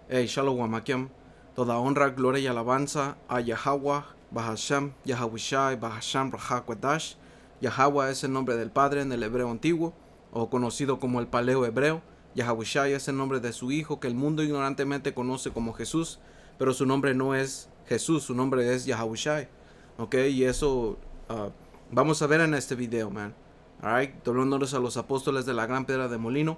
Shalom Akim. Toda honra, gloria y alabanza a Yahweh, Bahasham, Yahweh, Bahasham, Rahakwadash. Yahweh es el nombre del Padre en el hebreo antiguo, o conocido como el paleo hebreo. Yahweh es el nombre de su hijo, que el mundo ignorantemente conoce como Jesús, pero su nombre no es Jesús, su nombre es Yahweh. Ok, y eso vamos a ver en este video, man. Alright, doble honores a los apóstoles de la gran piedra de molino,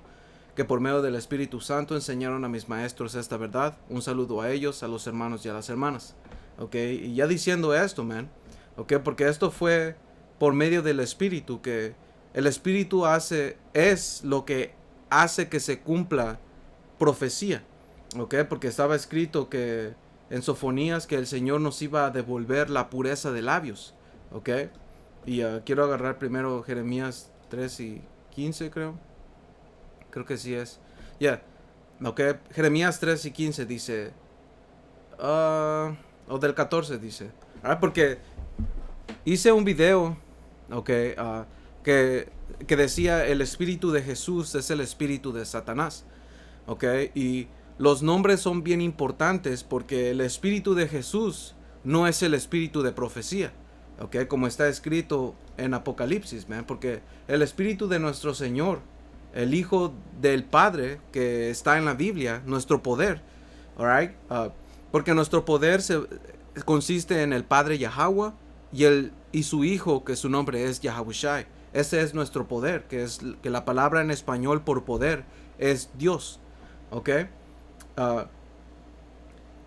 que por medio del Espíritu Santo enseñaron a mis maestros esta verdad. Un saludo a ellos, a los hermanos y a las hermanas. Ok, y ya diciendo esto, man, ok, porque esto fue por medio del Espíritu, que el Espíritu es lo que hace que se cumpla profecía. Ok, porque estaba escrito que en Sofonías que el Señor nos iba a devolver la pureza de labios. Ok, y quiero agarrar primero Jeremías 3:15, creo que sí es. Ya, ok, Jeremías 3:15 dice, o del 14 dice, porque hice un video, ok, que decía el espíritu de Jesús es el espíritu de Satanás, ok, y los nombres son bien importantes porque el espíritu de Jesús no es el espíritu de profecía, ok, como está escrito en Apocalipsis, man, porque el espíritu de nuestro Señor, el Hijo del Padre que está en la Biblia, nuestro poder, alright, porque nuestro poder consiste en el Padre Yahweh y su Hijo, que su nombre es Yahweh. Ese es nuestro poder, que la palabra en español por poder es Dios, ok.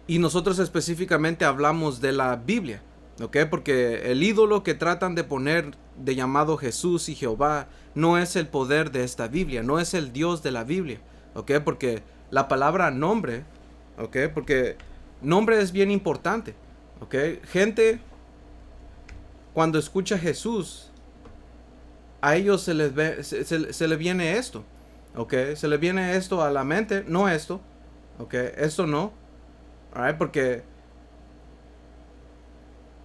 Y nosotros específicamente hablamos de la Biblia, ok, porque el ídolo que tratan de poner de llamado Jesús y Jehová no es el poder de esta Biblia, no es el Dios de la Biblia, ok, porque la palabra nombre, ok, porque nombre es bien importante, ok. Gente cuando escucha Jesús, a ellos se le viene esto, ok, se le viene esto a la mente, no esto, ok, esto no, alright, porque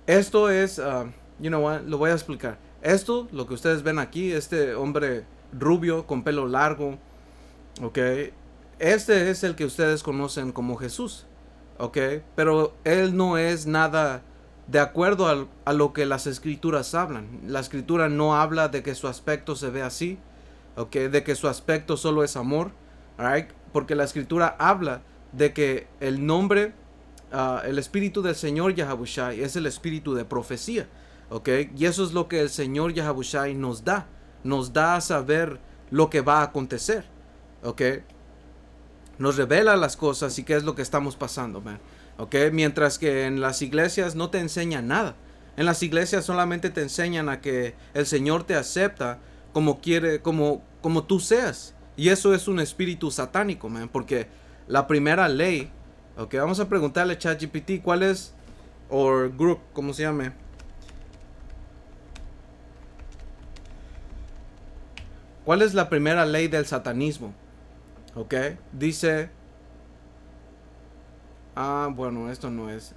esto es, you know what, lo voy a explicar. Esto, lo que ustedes ven aquí, este hombre rubio con pelo largo, ok, este es el que ustedes conocen como Jesús, ok, pero él no es nada de acuerdo a lo que las escrituras hablan. La escritura no habla de que su aspecto se ve así, ok, de que su aspecto solo es amor, alright, porque la escritura habla de que el nombre, el espíritu del Señor Yahabushai es el espíritu de profecía, ok, y eso es lo que el Señor Yahabushai nos da a saber lo que va a acontecer, ok, nos revela las cosas y qué es lo que estamos pasando, man, ok, mientras que en las iglesias no te enseñan nada. En las iglesias solamente te enseñan a que el Señor te acepta como quiere, como tú seas, y eso es un espíritu satánico, man, porque la primera ley, ok, vamos a preguntarle a ChatGPT cuál es, o group, como se llame, cuál es la primera ley del satanismo, ok, dice, bueno, esto no es,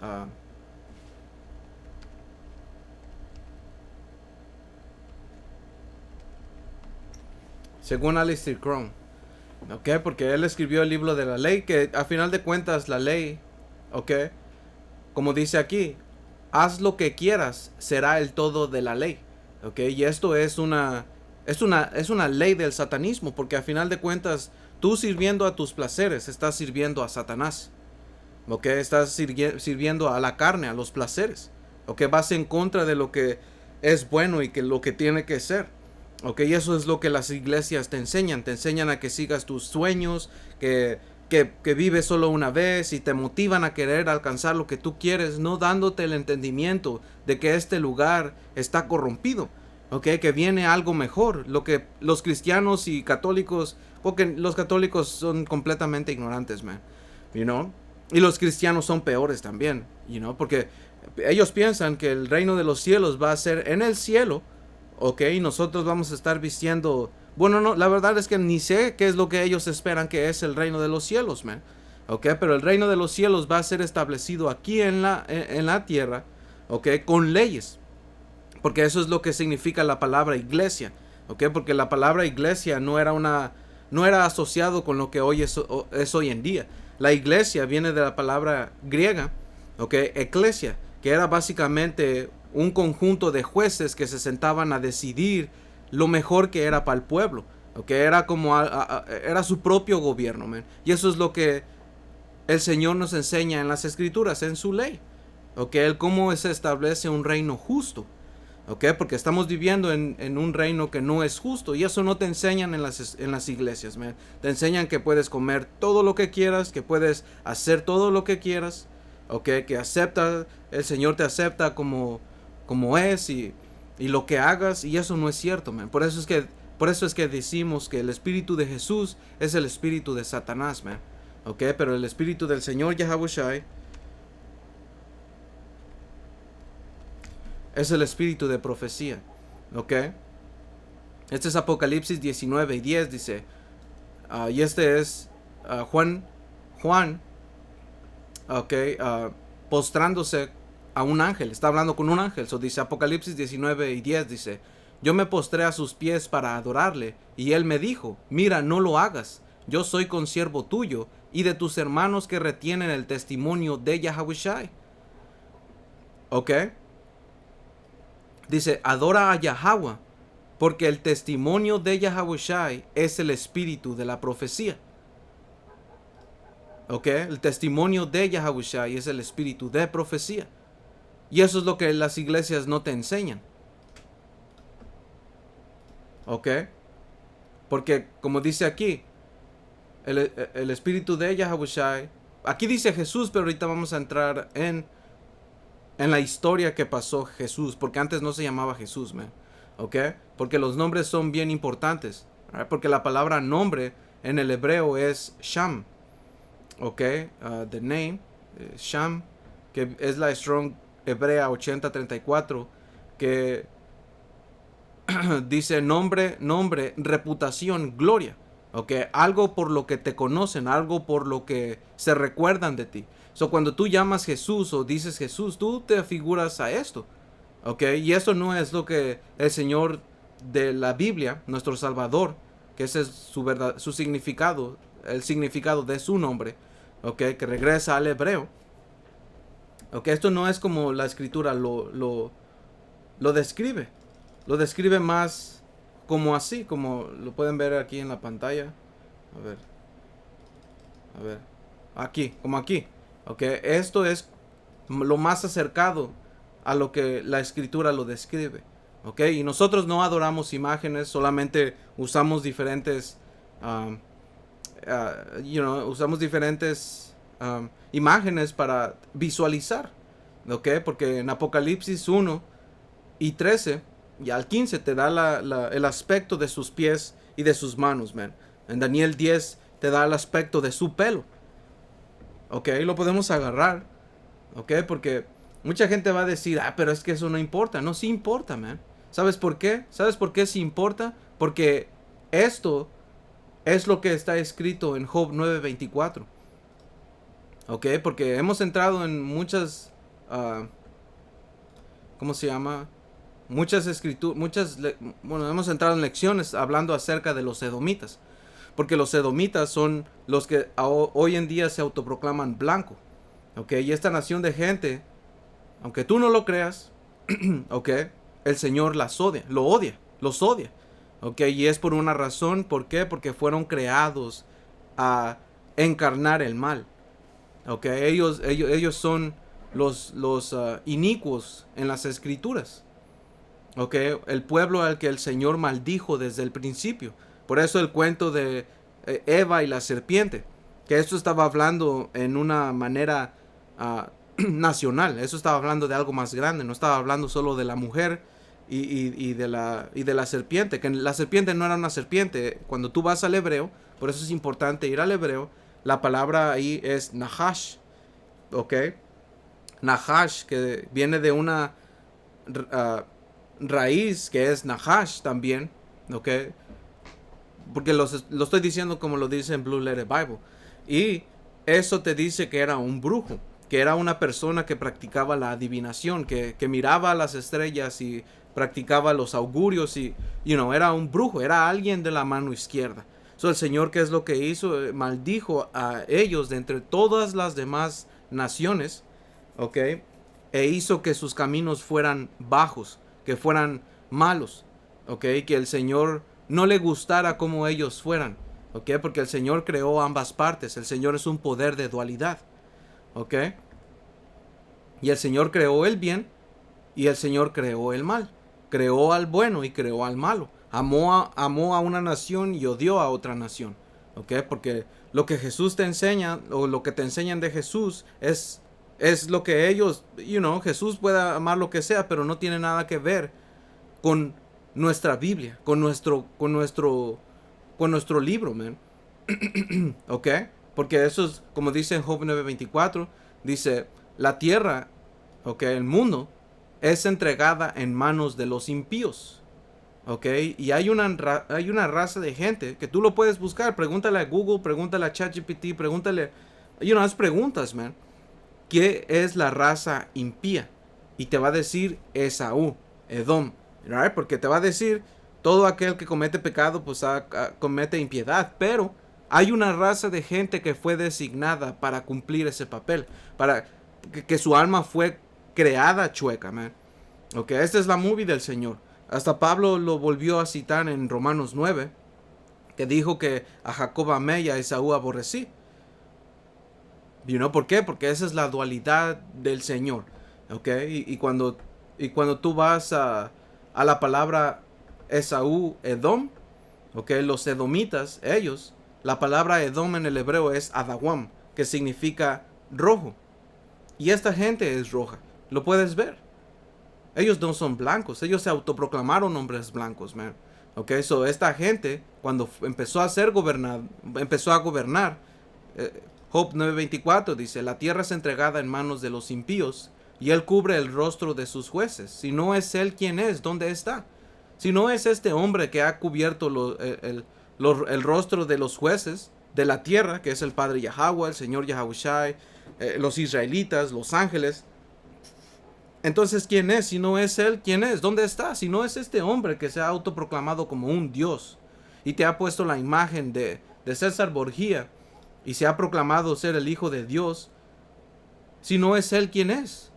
según Alistair Crowne, ok, porque él escribió el libro de la ley, que a final de cuentas la ley, ok, como dice aquí, haz lo que quieras, será el todo de la ley, ok, y esto es una ley del satanismo, porque a final de cuentas tú sirviendo a tus placeres estás sirviendo a Satanás, ok, estás sirviendo a la carne, a los placeres, ok, vas en contra de lo que es bueno y que lo que tiene que ser, ok, y eso es lo que las iglesias te enseñan a que sigas tus sueños, que vives solo una vez, y te motivan a querer alcanzar lo que tú quieres, no dándote el entendimiento de que este lugar está corrompido, ok, que viene algo mejor, lo que los cristianos y católicos, porque los católicos son completamente ignorantes, man, you know, y los cristianos son peores también, you know, porque ellos piensan que el reino de los cielos va a ser en el cielo, ok, nosotros vamos a estar vistiendo, bueno, no, la verdad es que ni sé qué es lo que ellos esperan que es el reino de los cielos, man, ok, pero el reino de los cielos va a ser establecido aquí en la tierra, ok, con leyes, porque eso es lo que significa la palabra iglesia, ok, porque la palabra iglesia no era asociado con lo que hoy es hoy en día. La iglesia viene de la palabra griega, ¿ok? Eclesia, que era básicamente un conjunto de jueces que se sentaban a decidir lo mejor que era para el pueblo, ¿ok? Era como era su propio gobierno, man. Y eso es lo que el Señor nos enseña en las Escrituras, en su ley, ¿ok? El cómo se establece un reino justo, ¿ok? Porque estamos viviendo en un reino que no es justo, y eso no te enseñan en las iglesias, man. Te enseñan que puedes comer todo lo que quieras, que puedes hacer todo lo que quieras, ¿ok? Que el Señor te acepta como es, y lo que hagas, y eso no es cierto, man. Por eso es que decimos que el espíritu de Jesús es el espíritu de Satanás, man. ¿Ok? Pero el espíritu del Señor Yahawashi es el espíritu de profecía. ¿Ok? Este es Apocalipsis 19:10, dice. Y este es Juan, ok, postrándose a un ángel. Está hablando con un ángel. So dice Apocalipsis 19:10, dice: yo me postré a sus pies para adorarle, y él me dijo: mira, no lo hagas. Yo soy consiervo tuyo y de tus hermanos que retienen el testimonio de Yahawashi. ¿Ok? Dice: adora a Yahweh, porque el testimonio de Yahawashi es el espíritu de la profecía. ¿Ok? El testimonio de Yahawashi es el espíritu de profecía. Y eso es lo que las iglesias no te enseñan. ¿Ok? Porque como dice aquí, el espíritu de Yahawashi, aquí dice Jesús, pero ahorita vamos a entrar en la historia que pasó Jesús, porque antes no se llamaba Jesús, man. ¿Ok? Porque los nombres son bien importantes, ¿right? Porque la palabra nombre en el hebreo es Sham. ¿Ok? The name, Sham, que es la Strong Hebrea 8034, que dice nombre, reputación, gloria. ¿Ok? Algo por lo que te conocen, algo por lo que se recuerdan de ti. So, cuando tú llamas Jesús o dices Jesús, tú te figuras a esto. ¿Ok? Y eso no es lo que el Señor de la Biblia, nuestro Salvador, que ese es su significado, el significado de su nombre, ¿ok? Que regresa al hebreo. ¿Ok? Esto no es como la Escritura lo describe. Lo describe más como así, como lo pueden ver aquí en la pantalla. A ver. Aquí, como aquí. ¿Ok? Esto es lo más acercado a lo que la Escritura lo describe. ¿Ok? Y nosotros no adoramos imágenes, solamente usamos diferentes usamos diferentes imágenes para visualizar. ¿Ok? Porque en Apocalipsis 1 y 13 y al 15 te da el aspecto de sus pies y de sus manos, man. En Daniel 10 te da el aspecto de su pelo. ¿Ok? Lo podemos agarrar. ¿Ok? Porque mucha gente va a decir: pero es que eso no importa. No, sí importa, man. ¿Sabes por qué? ¿Sabes por qué sí importa? Porque esto es lo que está escrito en Job 9:24. ¿Ok? Porque hemos entrado en muchas... ¿cómo se llama? Hemos entrado en lecciones hablando acerca de los edomitas. Porque los edomitas son los que hoy en día se autoproclaman blanco. ¿Ok? Y esta nación de gente, aunque tú no lo creas, ¿ok? El Señor los odia. ¿Ok? Y es por una razón. ¿Por qué? Porque fueron creados a encarnar el mal. ¿Ok? Ellos son los inicuos en las Escrituras. ¿Ok? El pueblo al que el Señor maldijo desde el principio. Por eso el cuento de Eva y la serpiente. Que esto estaba hablando en una manera nacional. Eso estaba hablando de algo más grande. No estaba hablando solo de la mujer y de la serpiente. Que la serpiente no era una serpiente. Cuando tú vas al hebreo, por eso es importante ir al hebreo. La palabra ahí es Nahash. ¿Ok? Nahash, que viene de una raíz que es Nahash también. ¿Ok? Porque lo estoy diciendo como lo dice en Blue Letter Bible. Y eso te dice que era un brujo. Que era una persona que practicaba la adivinación. Que miraba a las estrellas y practicaba los augurios. Y, era un brujo. Era alguien de la mano izquierda. So, el Señor, ¿qué es lo que hizo? Maldijo a ellos de entre todas las demás naciones, ¿ok? E hizo que sus caminos fueran bajos, que fueran malos, ¿ok? Que el Señor no le gustara como ellos fueran, ¿ok? Porque el Señor creó ambas partes. El Señor es un poder de dualidad, ¿ok? Y el Señor creó el bien y el Señor creó el mal. Creó al bueno y creó al malo. Amó a una nación y odió a otra nación, ¿ok? Porque lo que Jesús te enseña, o lo que te enseñan de Jesús, es lo que ellos, Jesús puede amar lo que sea, pero no tiene nada que ver con nuestra Biblia, con nuestro libro, man. ¿Ok? Porque eso es, como dice en Job 9:24, dice, la tierra, ¿ok? El mundo es entregada en manos de los impíos, ¿ok? Y hay una raza de gente que tú lo puedes buscar. Pregúntale a Google, pregúntale a ChatGPT, pregúntale, haz preguntas, man. ¿Qué es la raza impía? Y te va a decir Esaú, Edom, right? Porque te va a decir todo aquel que comete pecado, pues comete impiedad. Pero hay una raza de gente que fue designada para cumplir ese papel, para que su alma fue creada chueca, man. Ok, esta es la movie del Señor. Hasta Pablo lo volvió a citar en Romanos 9, que dijo que a Jacob amé y a Esaú aborrecí. ¿Por qué? Porque esa es la dualidad del Señor. ¿Ok? Y cuando tú vas a la palabra Esaú, Edom, ¿ok? Los edomitas, ellos, la palabra Edom en el hebreo es Adawam, que significa rojo. Y esta gente es roja. Lo puedes ver. Ellos no son blancos. Ellos se autoproclamaron hombres blancos, man. ¿Ok? So, esta gente, cuando empezó a gobernar, Job 9:24 dice, la tierra es entregada en manos de los impíos, y él cubre el rostro de sus jueces. Si no es él, ¿quién es? ¿Dónde está? Si no es este hombre que ha cubierto el rostro de los jueces de la tierra, que es el Padre Yahweh, el Señor Yahushai, los israelitas, los ángeles, entonces ¿quién es? Si no es él, ¿quién es? ¿Dónde está? Si no es este hombre que se ha autoproclamado como un Dios y te ha puesto la imagen de César Borgia y se ha proclamado ser el Hijo de Dios, si no es él, ¿quién es?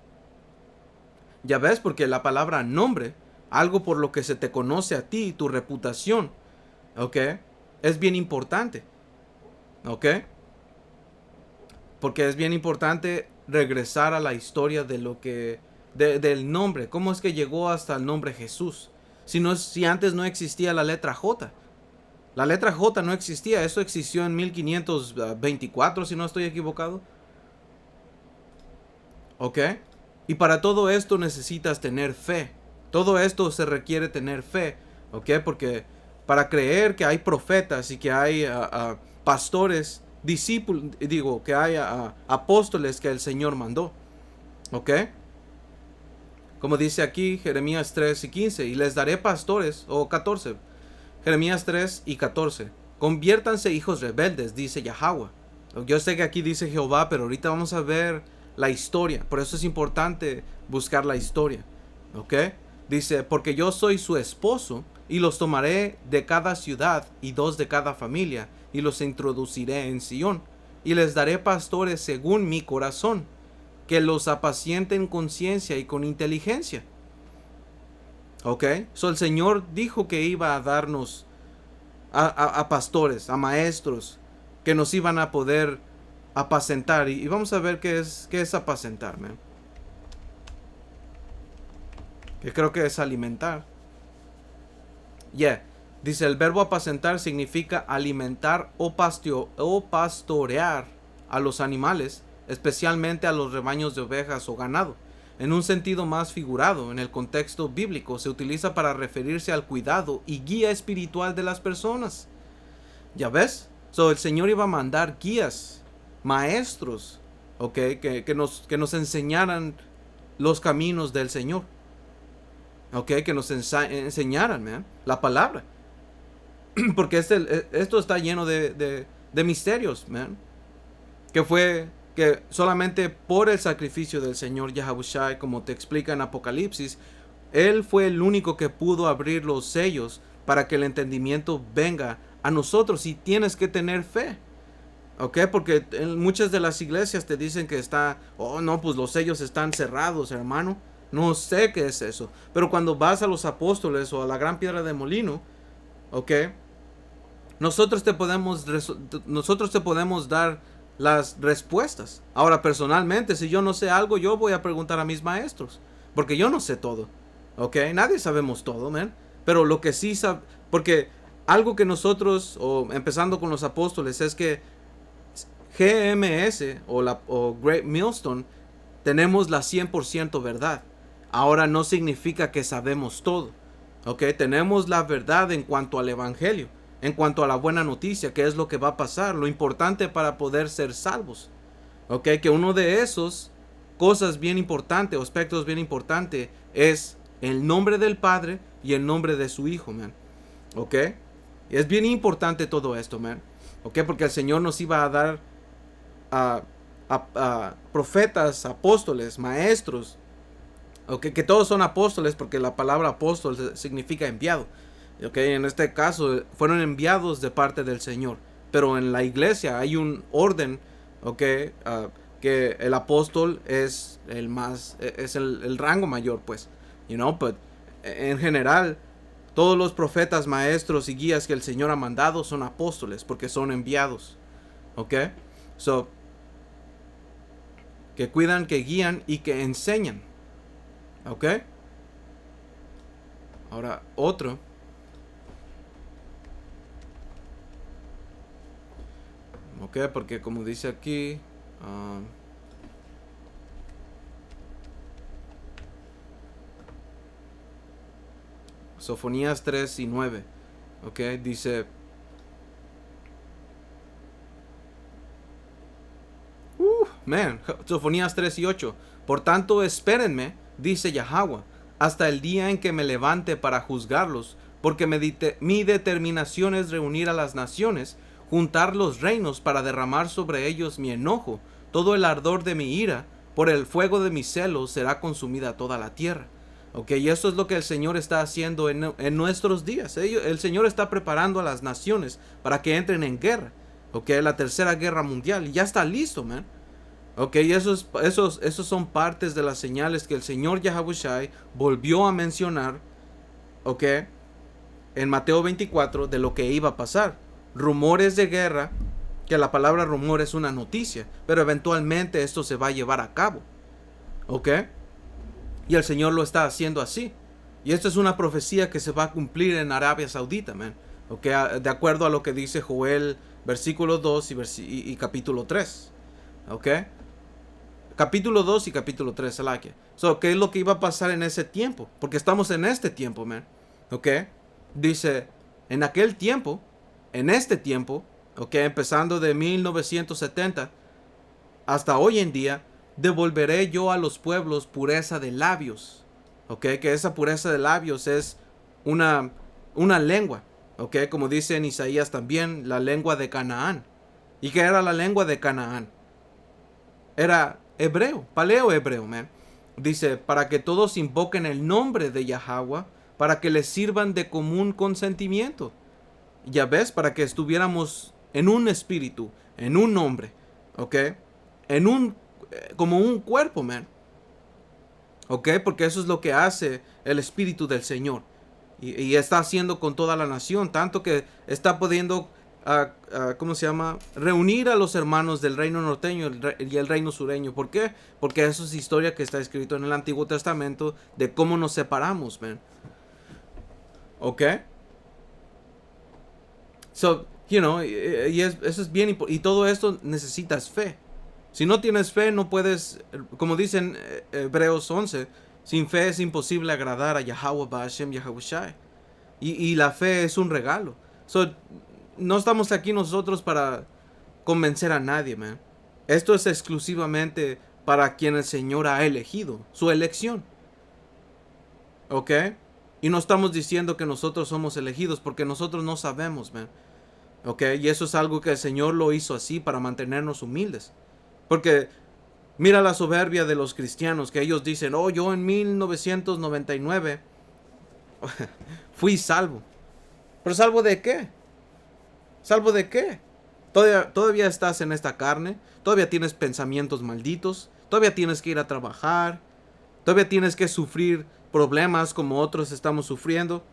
Ya ves, porque la palabra nombre, algo por lo que se te conoce a ti, tu reputación, ¿ok? Es bien importante, ¿ok? Porque es bien importante regresar a la historia de del nombre. ¿Cómo es que llegó hasta el nombre Jesús? Si antes no existía la letra J. La letra J no existía. Eso existió en 1524, si no estoy equivocado. ¿Ok? Y para todo esto necesitas tener fe. Todo esto se requiere tener fe. ¿Ok? Porque para creer que hay profetas y que hay pastores, discípulos, que hay apóstoles que el Señor mandó. ¿Ok? Como dice aquí Jeremías 3:15, y les daré pastores, o 14, Jeremías 3:14, conviértanse hijos rebeldes, dice Yahweh. Yo sé que aquí dice Jehová, pero ahorita vamos a ver la historia, por eso es importante buscar la historia, ¿ok? Dice, porque yo soy su esposo, y los tomaré de cada ciudad, y 2 de cada familia, y los introduciré en Sión, y les daré pastores según mi corazón, que los apacienten con ciencia y con inteligencia. ¿Ok? So el Señor dijo que iba a darnos a pastores, a maestros, que nos iban a poder apacentar. Y vamos a ver qué es apacentar, man. Que creo que es alimentar. Dice, el verbo apacentar significa alimentar o pastorear a los animales, especialmente a los rebaños de ovejas o ganado. En un sentido más figurado, en el contexto bíblico, se utiliza para referirse al cuidado y guía espiritual de las personas. ¿Ya ves? El Señor iba a mandar guías, maestros, ¿ok? Que nos enseñaran los caminos del Señor. ¿Ok? Que nos enseñaran, man, la palabra. Porque esto está lleno de misterios, man. Que solamente por el sacrificio del Señor Yahushua, como te explica en Apocalipsis, Él fue el único que pudo abrir los sellos para que el entendimiento venga a nosotros y tienes que tener fe. ¿Ok? Porque en muchas de las iglesias te dicen que oh no, pues los sellos están cerrados, hermano. No sé qué es eso. Pero cuando vas a los apóstoles o a la gran piedra de molino, ¿ok? Nosotros te podemos dar las respuestas. Ahora, personalmente, si yo no sé algo, yo voy a preguntar a mis maestros. Porque yo no sé todo. ¿Ok? Nadie sabemos todo, man. Pero lo que sí porque algo que nosotros, o empezando con los apóstoles, es que GMS o Great Millstone tenemos la 100% verdad. Ahora no significa que sabemos todo. ¿Ok? Tenemos la verdad en cuanto al evangelio, en cuanto a la buena noticia, que es lo que va a pasar, lo importante para poder ser salvos. ¿Ok? Que uno de esos cosas bien importantes o aspectos bien importantes es el nombre del Padre y el nombre de su Hijo, man. ¿Ok? Es bien importante todo esto, man. ¿Ok? Porque el Señor nos iba a dar a profetas, apóstoles, maestros, okay, que todos son apóstoles porque la palabra apóstol significa enviado. Okay, en este caso fueron enviados de parte del Señor, pero en la iglesia hay un orden, okay, que el apóstol es el rango mayor, pues, but en general todos los profetas, maestros y guías que el Señor ha mandado son apóstoles porque son enviados, okay, so que cuidan, que guían y que enseñan. ¿Ok? Ahora otro. ¿Ok? Porque como dice aquí... Sofonías 3 y 9. ¿Ok? Dice... Sofonías 3 y 8. Por tanto, espérenme, dice Yahweh, hasta el día en que me levante para juzgarlos, porque mi determinación es reunir a las naciones, juntar los reinos para derramar sobre ellos mi enojo, todo el ardor de mi ira, por el fuego de mis celos será consumida toda la tierra. Ok, y eso es lo que el Señor está haciendo en nuestros días. El Señor está preparando a las naciones para que entren en guerra. Ok, la tercera guerra mundial. Y ya está listo, man. Ok, esos son partes de las señales que el Señor Yahawashi volvió a mencionar, ok, en Mateo 24 de lo que iba a pasar. Rumores de guerra, que la palabra rumor es una noticia, pero eventualmente esto se va a llevar a cabo, ok, y el Señor lo está haciendo así. Y esto es una profecía que se va a cumplir en Arabia Saudita, man, ok, de acuerdo a lo que dice Joel, versículo 2 y capítulo 3, ok. Capítulo 2 y capítulo 3, So, ¿qué es lo que iba a pasar en ese tiempo? Porque estamos en este tiempo, man. ¿Ok? Dice, en aquel tiempo, en este tiempo, ¿ok? Empezando de 1970 hasta hoy en día, devolveré yo a los pueblos pureza de labios. ¿Ok? Que esa pureza de labios es una lengua. ¿Ok? Como dice en Isaías también, la lengua de Canaán. ¿Y qué era la lengua de Canaán? Era hebreo, paleo hebreo, man. Dice, para que todos invoquen el nombre de Yahweh, para que les sirvan de común consentimiento. Ya ves, para que estuviéramos en un espíritu, en un nombre, ¿ok? Como un cuerpo, man. ¿Ok? Porque eso es lo que hace el espíritu del Señor. Y está haciendo con toda la nación, tanto que está pudiendo ¿cómo se llama? Reunir a los hermanos del reino norteño y el reino sureño. ¿Por qué? Porque eso es historia que está escrito en el Antiguo Testamento de cómo nos separamos, man. ¿Ok? So, eso es bien importante. Y todo esto necesitas fe. Si no tienes fe, no puedes, como dicen Hebreos 11, sin fe es imposible agradar a Yahweh Ba'ashem Yahawashi. Y la fe es un regalo. So, no estamos aquí nosotros para convencer a nadie, man. Esto es exclusivamente para quien el Señor ha elegido, su elección. ¿Ok? Y no estamos diciendo que nosotros somos elegidos porque nosotros no sabemos, man. ¿Ok? Y eso es algo que el Señor lo hizo así para mantenernos humildes. Porque mira la soberbia de los cristianos, que ellos dicen, oh, yo en 1999 fui salvo. ¿Pero salvo de qué? ¿Salvo de qué? Todavía estás en esta carne, todavía tienes pensamientos malditos, todavía tienes que ir a trabajar, todavía tienes que sufrir problemas como otros estamos sufriendo.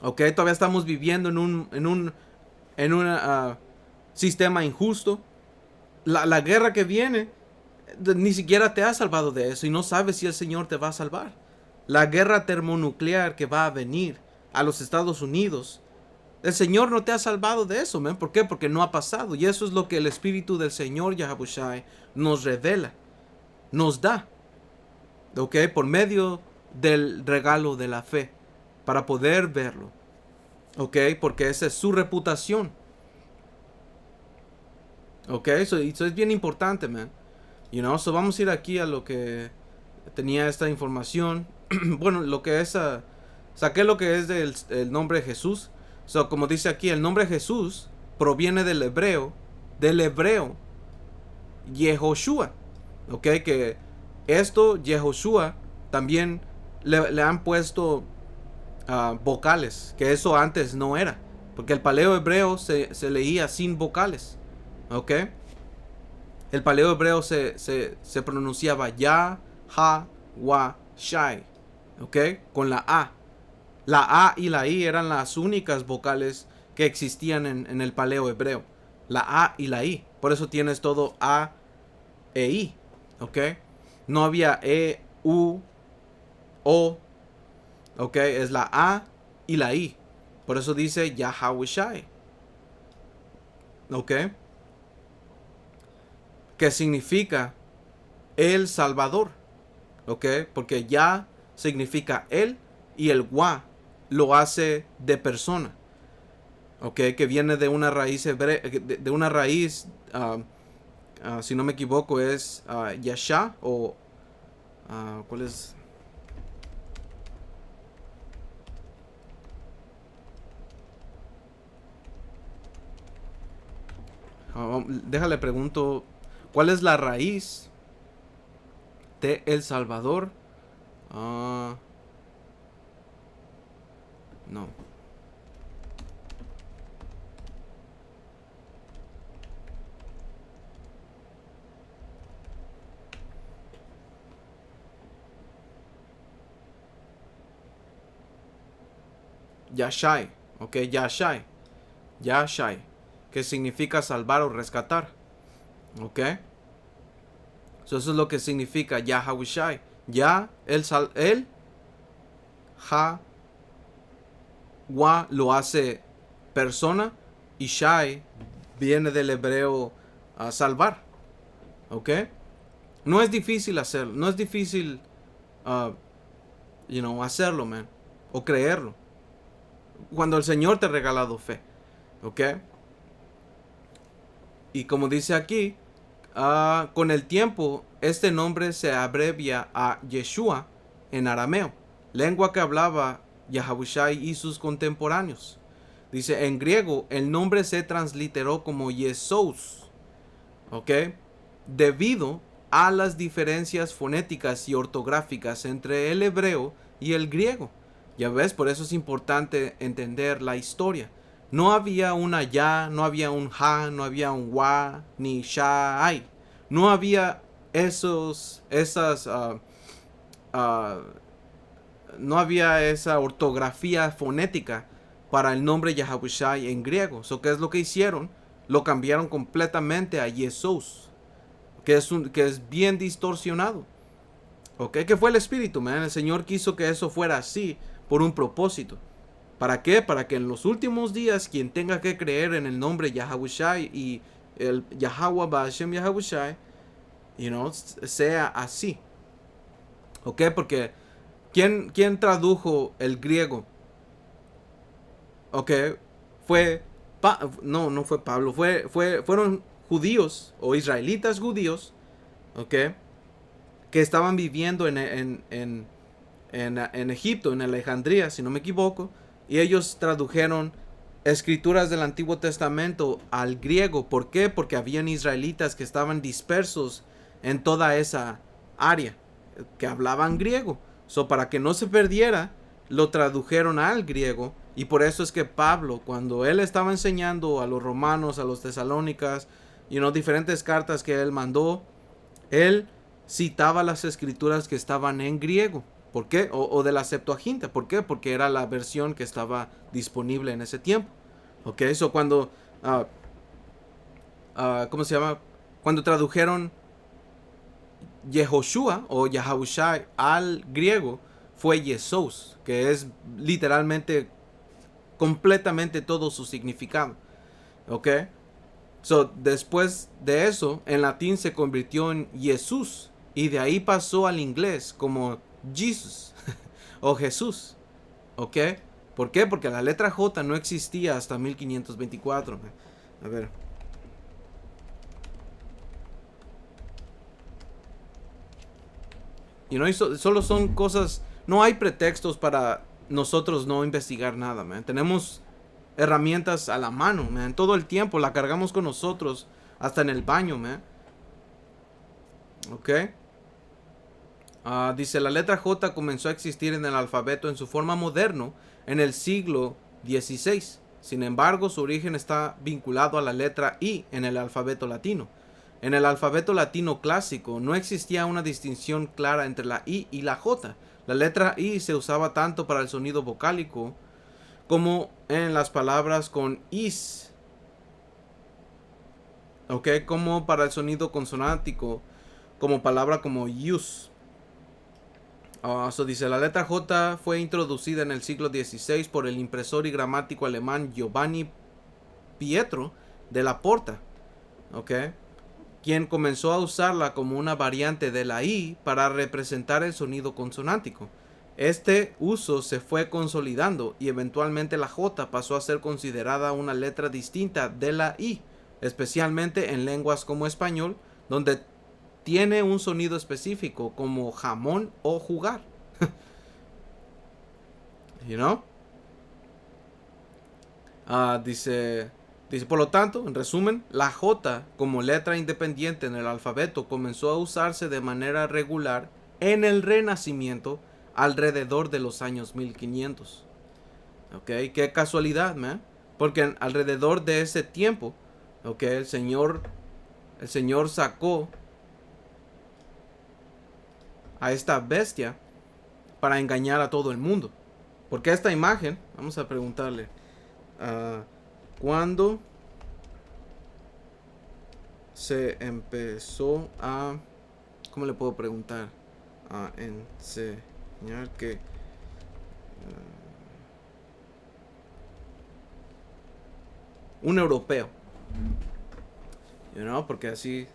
Ok, todavía estamos viviendo en un sistema injusto. La guerra que viene, ni siquiera te ha salvado de eso y no sabes si el Señor te va a salvar. La guerra termonuclear que va a venir a los Estados Unidos, el Señor no te ha salvado de eso, man. ¿Por qué? Porque no ha pasado. Y eso es lo que el Espíritu del Señor Yahabushai nos revela, nos da, ¿ok? Por medio del regalo de la fe, para poder verlo, ¿ok? Porque esa es su reputación, ¿ok? Eso es bien importante, man. So vamos a ir aquí a lo que tenía esta información. Bueno, lo que es, saqué lo que es el nombre de Jesús. So, como dice aquí, el nombre Jesús proviene del hebreo Yehoshua, ok, que esto Yehoshua también le han puesto vocales, que eso antes no era, porque el paleo hebreo se leía sin vocales, ok. El paleo hebreo se pronunciaba Ya, Ha, Wa, Shai, ok, con la A. La A y la I eran las únicas vocales que existían en el paleo hebreo. La A y la I. Por eso tienes todo A e I. ¿Ok? No había E, U, O. ¿Ok? Es la A y la I. Por eso dice Yahawashai. ¿Ok? Que significa el Salvador. ¿Ok? Porque Ya significa él y el Wa lo hace de persona, ok, que viene de una raíz de una raíz, si no me equivoco, es Yasha o ¿cuál es? Déjale pregunto, ¿cuál es la raíz de El Salvador? No. Yashai, ok, Yashai, Yashai, que significa salvar o rescatar, ok. So, eso es lo que significa Yahawashai. Ya, él, Ha, Wa lo hace persona y Shai viene del hebreo salvar, ok. No es difícil hacerlo, no es difícil, hacerlo, man, o creerlo. Cuando el Señor te ha regalado fe, ¿ok? Y como dice aquí, con el tiempo, este nombre se abrevia a Yeshua en arameo, lengua que hablaba Yahabushai y sus contemporáneos. Dice, en griego, el nombre se transliteró como Yesous, ¿ok? Debido a las diferencias fonéticas y ortográficas entre el hebreo y el griego. Ya ves, por eso es importante entender la historia. No había una ya, no había un ha, no había un wa, ni shai. No había no había esa ortografía fonética para el nombre Yahabushai en griego. ¿Qué es lo que hicieron? Lo cambiaron completamente a Yesus, que es bien distorsionado. ¿Ok? Que fue el espíritu, man. El Señor quiso que eso fuera así por un propósito. ¿Para qué? Para que en los últimos días quien tenga que creer en el nombre Yahabushai y el Yahweh Ba'ashem Yahabushai, sea así. ¿Ok? Porque ¿quién tradujo el griego? ¿Ok? No fue Pablo, fueron judíos o israelitas judíos, ¿ok? Que estaban viviendo en Egipto, en Alejandría, si no me equivoco, y ellos tradujeron escrituras del Antiguo Testamento al griego. ¿Por qué? Porque habían israelitas que estaban dispersos en toda esa área, que hablaban griego. Para que no se perdiera, lo tradujeron al griego Y por eso es que Pablo, cuando él estaba enseñando a los romanos, a los tesalónicas, diferentes cartas que él mandó, él citaba las escrituras que estaban en griego. ¿Por qué? O de la Septuaginta. ¿Por qué? Porque era la versión que estaba disponible en ese tiempo. Ok, eso cuando, ¿cómo se llama? Cuando tradujeron Yehoshua o Yahushai al griego, fue Yesos, que es literalmente completamente todo su significado. ¿Ok? So, después de eso, en latín se convirtió en Jesús. Y de ahí pasó al inglés como Jesus o Jesús. ¿Ok? ¿Por qué? Porque la letra J no existía hasta 1524. A ver. Solo son cosas. No hay pretextos para nosotros no investigar nada, man. Tenemos herramientas a la mano, man. Todo el tiempo la cargamos con nosotros. Hasta en el baño, man. ¿Ok? Dice, la letra J comenzó a existir en el alfabeto en su forma moderno en el siglo XVI. Sin embargo, su origen está vinculado a la letra I en el alfabeto latino. En el alfabeto latino clásico no existía una distinción clara entre la I y la J. La letra I se usaba tanto para el sonido vocálico como en las palabras con is, ¿ok? Como para el sonido consonántico, como palabra como use. Dice, la letra J fue introducida en el siglo XVI por el impresor y gramático alemán Giovanni Pietro de la Porta, ¿ok? Quien comenzó a usarla como una variante de la I para representar el sonido consonántico. Este uso se fue consolidando y eventualmente la J pasó a ser considerada una letra distinta de la I, especialmente en lenguas como español, donde tiene un sonido específico como jamón o jugar. You know? Dice, por lo tanto, en resumen, la J como letra independiente en el alfabeto comenzó a usarse de manera regular en el Renacimiento alrededor de los años 1500. Ok, qué casualidad, man. Porque alrededor de ese tiempo, ok, el Señor sacó a esta bestia para engañar a todo el mundo. Porque esta imagen, vamos a preguntarle, ¿cuándo se empezó a, cómo le puedo preguntar? A enseñar que un europeo, porque así,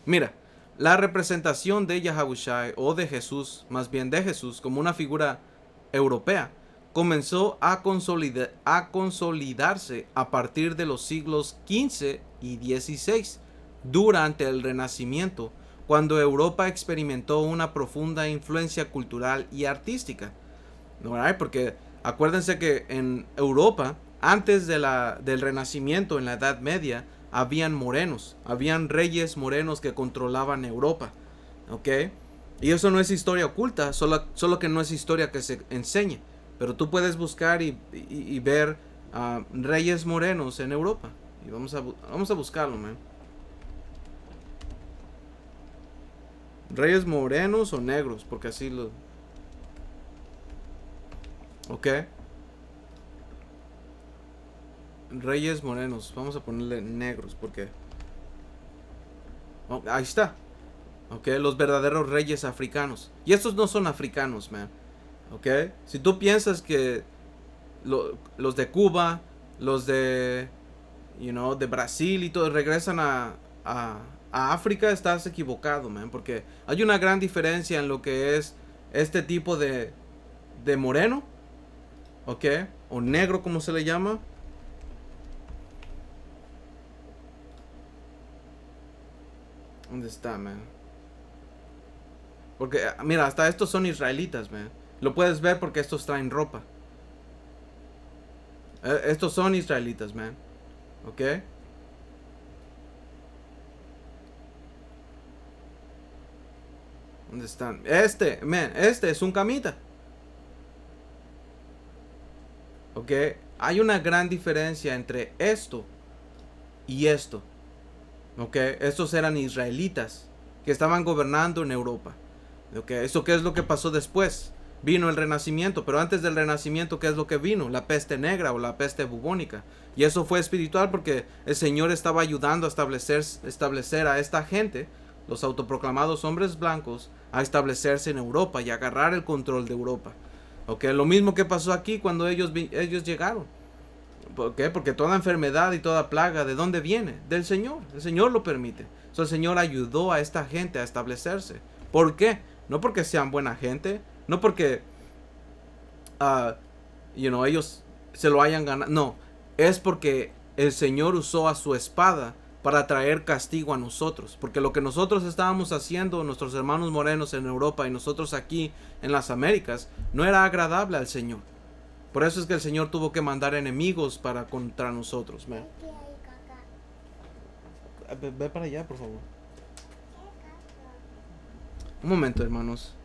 mira, la representación de Yahushai o de Jesús, más bien de Jesús, como una figura europea, comenzó a consolidarse a partir de los siglos XV y XVI, durante el Renacimiento, cuando Europa experimentó una profunda influencia cultural y artística. ¿No? Porque acuérdense que en Europa, antes del Renacimiento, en la Edad Media, habían morenos, habían reyes morenos que controlaban Europa, ¿ok? Y eso no es historia oculta, solo que no es historia que se enseñe. Pero tú puedes buscar y ver reyes morenos en Europa. Y vamos a buscarlo, man. Reyes morenos o negros, porque así lo... ¿Ok? Reyes morenos. Vamos a ponerle negros, porque... Oh, ahí está. ¿Ok? Los verdaderos reyes africanos. Y estos no son africanos, man. ¿Ok? Si tú piensas que los de Cuba, los de, de Brasil y todo regresan a África, estás equivocado, man. Porque hay una gran diferencia en lo que es este tipo de moreno, ¿ok? O negro, como se le llama. ¿Dónde está, man? Porque, mira, hasta estos son israelitas, man. Lo puedes ver porque estos traen ropa. Estos son israelitas, man. ¿Ok? ¿Dónde están? Este es un camita. ¿Ok? Hay una gran diferencia entre esto y esto. ¿Ok? Estos eran israelitas que estaban gobernando en Europa. ¿Ok? ¿Eso qué es lo que pasó después? Vino el renacimiento, pero antes del renacimiento, ¿qué es lo que vino? La peste negra o la peste bubónica. Y eso fue espiritual porque el Señor estaba ayudando a establecer a esta gente, los autoproclamados hombres blancos, a establecerse en Europa y agarrar el control de Europa. ¿Ok? Lo mismo que pasó aquí cuando ellos llegaron. ¿Por qué? Porque toda enfermedad y toda plaga, ¿de dónde viene? Del Señor. El Señor lo permite. El Señor ayudó a esta gente a establecerse. ¿Por qué? No porque sean buena gente, no porque, uh, ellos se lo hayan ganado. No, es porque el Señor usó a su espada para traer castigo a nosotros. Porque lo que nosotros estábamos haciendo, nuestros hermanos morenos en Europa y nosotros aquí en las Américas, no era agradable al Señor. Por eso es que el Señor tuvo que mandar enemigos para contra nosotros. Ve para allá, por favor. Un momento, hermanos.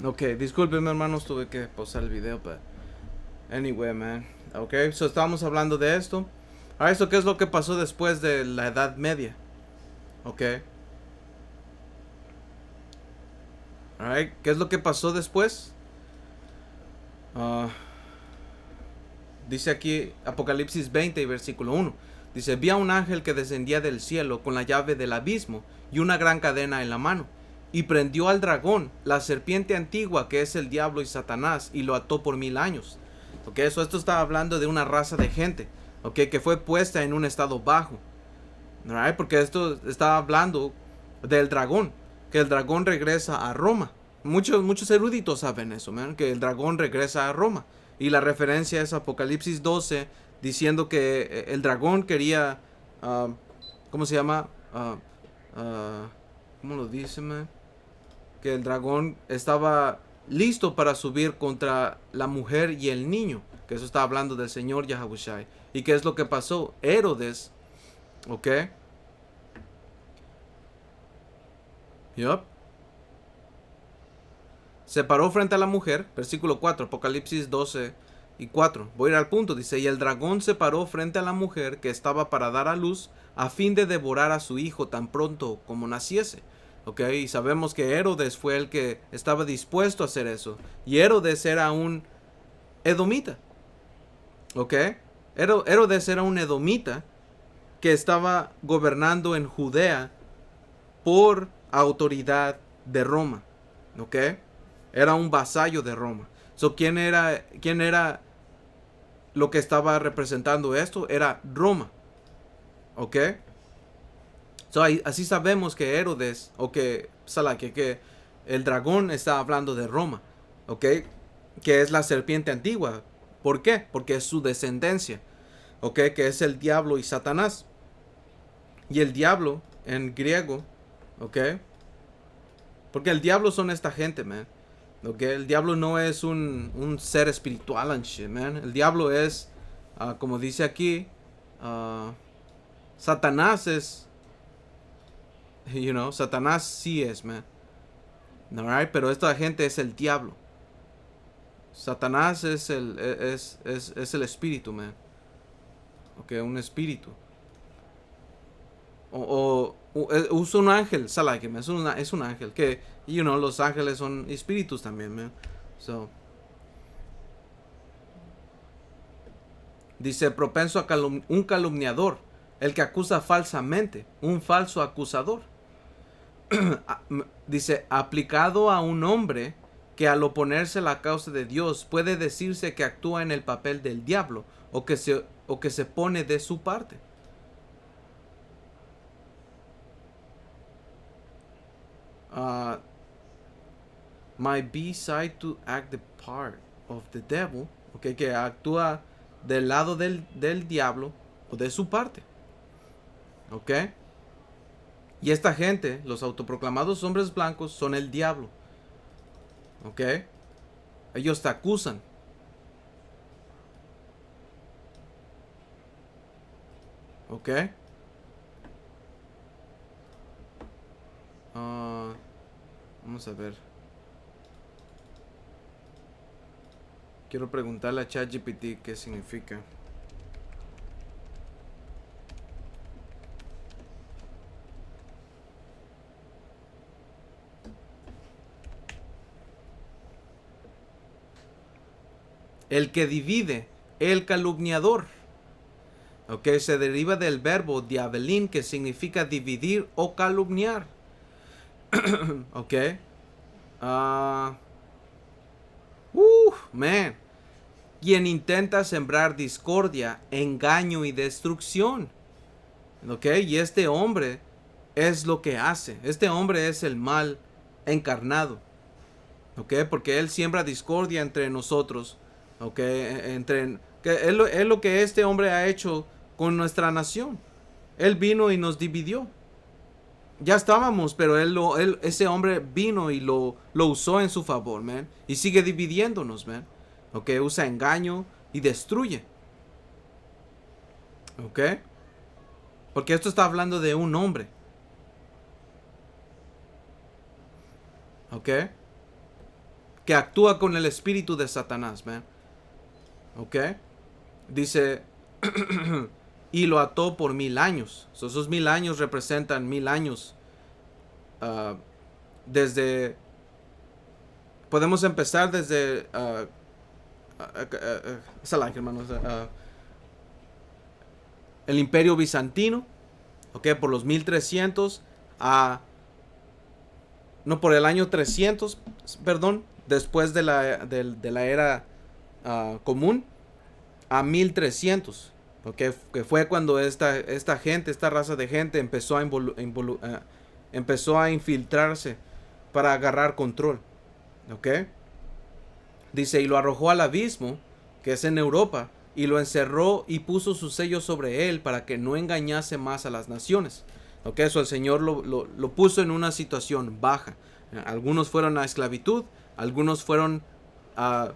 Ok, discúlpenme, hermanos, tuve que pausar el video, pero... Anyway, man. Ok, so estábamos hablando de esto. Ahora, ¿esto qué es lo que pasó después de la Edad Media? Ok. Alright, ¿qué es lo que pasó después? Dice aquí Apocalipsis 20 y versículo 1. Dice, vi a un ángel que descendía del cielo con la llave del abismo y una gran cadena en la mano. Y prendió al dragón, la serpiente antigua que es el diablo y Satanás, y lo ató por 1000 años. Ok, esto está hablando de una raza de gente, ok, que fue puesta en un estado bajo. Right? Porque esto está hablando del dragón, que el dragón regresa a Roma. Muchos eruditos saben eso, man, que el dragón regresa a Roma. Y la referencia es Apocalipsis 12, diciendo que el dragón quería, ¿cómo se llama? ¿Cómo lo dice, man? Que el dragón estaba listo para subir contra la mujer y el niño. Que eso está hablando del Señor Yahushai. ¿Y qué es lo que pasó? Herodes, ¿ok? Yup. Se paró frente a la mujer, versículo 4, Apocalipsis 12 y 4. Voy a ir al punto, dice, y el dragón se paró frente a la mujer que estaba para dar a luz a fin de devorar a su hijo tan pronto como naciese. Ok, y sabemos que Herodes fue el que estaba dispuesto a hacer eso. Y Herodes era un edomita. Ok, Herodes era un edomita que estaba gobernando en Judea por autoridad de Roma. ¿Ok? Era un vasallo de Roma. So, ¿quién era lo que estaba representando esto? Era Roma. ¿Ok? So, así sabemos que Herodes, o que el dragón está hablando de Roma. ¿Ok? Que es la serpiente antigua. ¿Por qué? Porque es su descendencia. ¿Ok? Que es el diablo y Satanás. Y el diablo en griego, ¿ok? Porque el diablo son esta gente, man. ¿Ok? El diablo no es un ser espiritual and shit, man. El diablo es, como dice aquí, Satanás es, Satanás sí es, man. Alright, pero esta gente es el diablo. Satanás es el espíritu, man. Ok, un espíritu. Usa un ángel, Salakim, es un ángel. Que, los ángeles son espíritus también, man. So, dice, propenso a un calumniador, el que acusa falsamente, un falso acusador. Dice, aplicado a un hombre que al oponerse a la causa de Dios puede decirse que actúa en el papel del diablo o que se pone de su parte. Uh, might be side to act the part of the devil, okay, que actúa del lado del diablo o de su parte, ok. Y esta gente, los autoproclamados hombres blancos, son el diablo, ok. Ellos te acusan, ok. Vamos a ver. Quiero preguntarle a ChatGPT qué significa. El que divide, el calumniador. Ok, se deriva del verbo diabelin, que significa dividir o calumniar. Ok. Man. Quien intenta sembrar discordia, engaño y destrucción. Ok, y este hombre es lo que hace. Este hombre es el mal encarnado. Ok, porque él siembra discordia entre nosotros. Ok, es lo que este hombre ha hecho con nuestra nación. Él vino y nos dividió. Ya estábamos, pero ese hombre vino y lo usó en su favor, man. Y sigue dividiéndonos, man. Ok, usa engaño y destruye. Ok. Porque esto está hablando de un hombre. Ok. Que actúa con el espíritu de Satanás, man. Ok. Dice, y lo ató por 1000 años. Esos 1000 años representan 1000 años. Desde... Podemos empezar desde... hermanos. El Imperio Bizantino. Ok, por los 1300 a... No, por el año 300, perdón. Después de la era común. A 1300. Okay, que fue cuando esta gente, esta raza de gente empezó empezó a infiltrarse para agarrar control. ¿Ok? Dice, y lo arrojó al abismo, que es en Europa, y lo encerró y puso su sello sobre él para que no engañase más a las naciones. ¿Ok? Eso el Señor lo puso en una situación baja. Algunos fueron a esclavitud, algunos fueron a...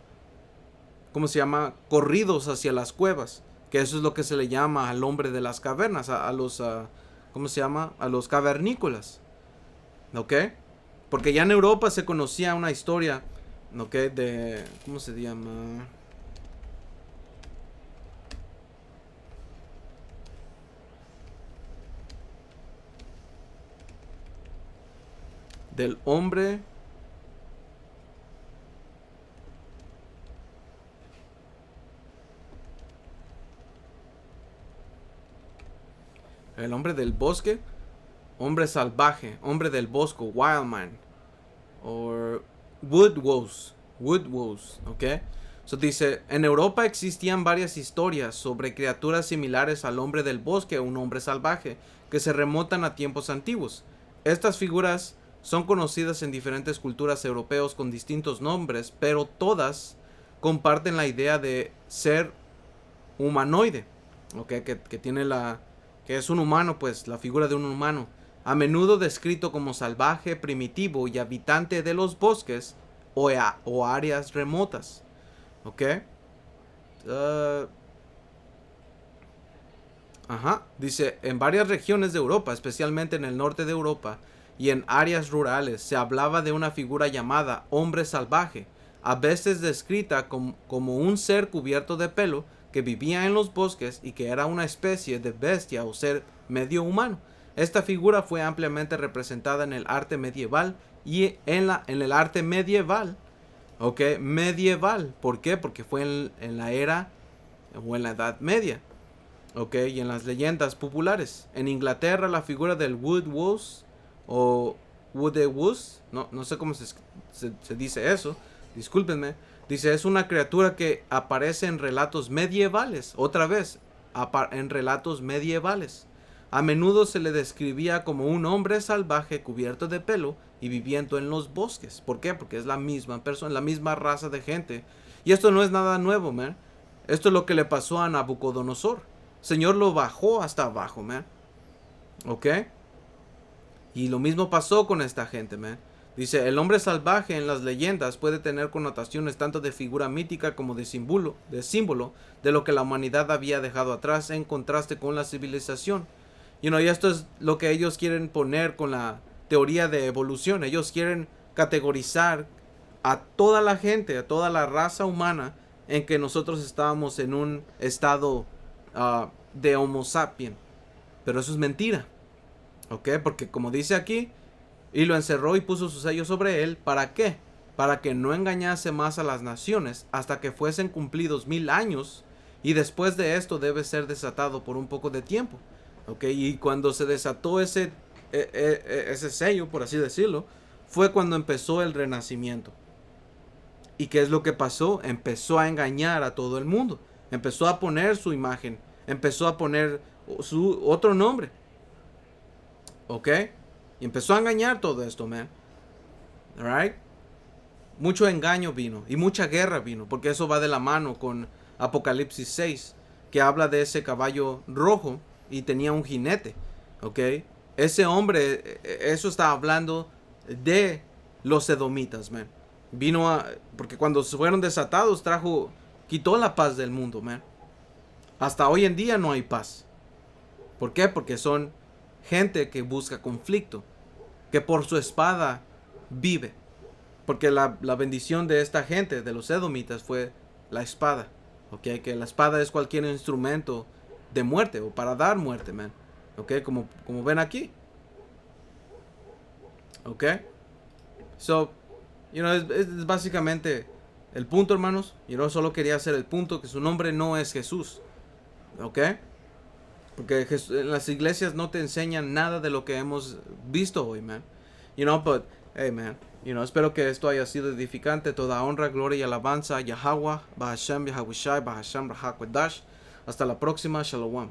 ¿Cómo se llama? Corridos hacia las cuevas. Que eso es lo que se le llama al hombre de las cavernas. A los... ¿cómo se llama? A los cavernícolas. ¿Ok? Porque ya en Europa se conocía una historia. ¿Ok? De... ¿Cómo se llama? Del hombre... El hombre del bosque. Hombre salvaje. Hombre del bosque. Wildman. O Wood Wolves. ¿Ok? So dice, en Europa existían varias historias sobre criaturas similares al hombre del bosque o un hombre salvaje, que se remontan a tiempos antiguos. Estas figuras son conocidas en diferentes culturas europeos con distintos nombres, pero todas comparten la idea de ser humanoide. ¿Ok? Que tiene que es un humano, pues, la figura de un humano. A menudo descrito como salvaje, primitivo y habitante de los bosques o áreas remotas. ¿Ok? Dice, en varias regiones de Europa, especialmente en el norte de Europa y en áreas rurales, se hablaba de una figura llamada hombre salvaje, a veces descrita como un ser cubierto de pelo que vivía en los bosques y que era una especie de bestia o ser medio humano. Esta figura fue ampliamente representada en el arte medieval y en el arte medieval. ¿Ok? Medieval. ¿Por qué? Porque fue en la era o en la Edad Media. ¿Ok? Y en las leyendas populares. En Inglaterra la figura del Wood Wolves o Woodewus, no sé cómo se dice eso, discúlpenme. Dice, es una criatura que aparece en relatos medievales. Otra vez, en relatos medievales. A menudo se le describía como un hombre salvaje cubierto de pelo y viviendo en los bosques. ¿Por qué? Porque es la misma persona, la misma raza de gente. Y esto no es nada nuevo, man. Esto es lo que le pasó a Nabucodonosor. El Señor lo bajó hasta abajo, man. ¿Ok? Y lo mismo pasó con esta gente, man. Dice, el hombre salvaje en las leyendas puede tener connotaciones tanto de figura mítica como de símbolo de lo que la humanidad había dejado atrás en contraste con la civilización. Y esto es lo que ellos quieren poner con la teoría de evolución. Ellos quieren categorizar a toda la gente, a toda la raza humana, en que nosotros estábamos en un estado de Homo sapien. Pero eso es mentira. ¿Ok? Porque como dice aquí, y lo encerró y puso su sello sobre él. ¿Para qué? Para que no engañase más a las naciones hasta que fuesen cumplidos 1000 años. Y después de esto debe ser desatado por un poco de tiempo. ¿Ok? Y cuando se desató ese sello, por así decirlo, fue cuando empezó el renacimiento. ¿Y qué es lo que pasó? Empezó a engañar a todo el mundo. Empezó a poner su imagen. Empezó a poner su otro nombre. ¿Ok? Y empezó a engañar todo esto, man. Alright. Mucho engaño vino. Y mucha guerra vino. Porque eso va de la mano con Apocalipsis 6. Que habla de ese caballo rojo. Y tenía un jinete. ¿Ok? Ese hombre. Eso está hablando de los edomitas, man. Vino a... Porque cuando fueron desatados quitó la paz del mundo, man. Hasta hoy en día no hay paz. ¿Por qué? Porque son gente que busca conflicto. Que por su espada vive. Porque la bendición de esta gente, de los edomitas, fue la espada. ¿Ok? Que la espada es cualquier instrumento de muerte o para dar muerte, man. ¿Ok? Como ven aquí. ¿Ok? So, es básicamente el punto, hermanos. Solo quería hacer el punto que su nombre no es Jesús. ¿Ok? Porque en las iglesias no te enseñan nada de lo que hemos visto hoy, man. But, hey, man. Espero que esto haya sido edificante. Toda honra, gloria y alabanza a Yahweh, Bahashem, Yahawashi, Bahashem, Rahakwedash. Hasta la próxima. Shalom.